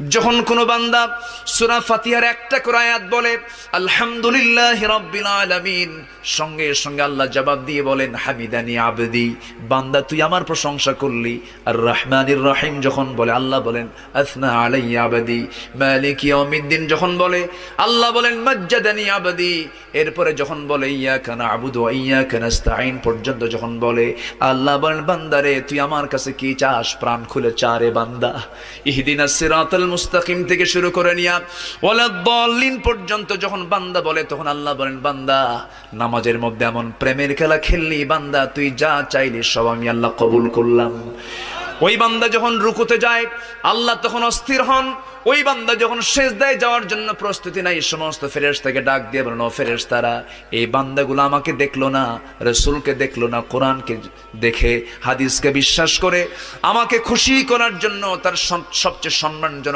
যখন কোন বান্দা সূরা ফাতিহার একটা করে আয়াত বলে আলহামদুলিল্লাহি রাব্বিল আলামিন, সঙ্গে সঙ্গে আল্লাহ জবাব দিয়ে বলেন হামিদানি আবদি, বান্দা তুই আমার প্রশংসা করলি। আর রহমানির রহিম যখন বলে আল্লাহ বলেন আসনা আলাইয়া আবদি। মালিক ইয়াউমিদ্দিন যখন বলে আল্লাহ বলেন মাজ্জাদানি আবদি। এরপরে যখন বলে ইয়াকা না'বুদু ওয়া ইয়াকা নাস্তাঈন পর্যন্ত যখন বলে আল্লাহ বলেন বান্দারে তুই আমার কাছে কি চাস, প্রাণ খুলে চারে বান্দা। ইহদিনাস সিরাতাল মুস্তাকিম থেকে শুরু করে নিয়া ওয়ালাদ-দাল্লিন পর্যন্ত যখন বান্দা বলে তখন আল্লাহ বলেন বান্দা নামাজের মধ্যে এমন প্রেমের খেলা খেললি, বান্দা তুই যা চাইলি সব আমি আল্লাহ কবুল করলাম। ওই বান্দা যখন রুকুতে যায় আল্লাহ তখন অস্থির হন। ওই বান্দা যখন সিজদায় যাওয়ার জন্য প্রস্তুতি নাই, সমস্ত ফেরেশতাকে ডাক দিয়ে বলেন ও ফেরেশতারা, এই বান্দাগুলো আমাকে দেখলো না, রাসূলকে দেখলো না, কোরআনকে দেখে হাদিসকে বিশ্বাস করে আমাকে খুশি করার জন্য তার সবচেয়ে সম্মানজনক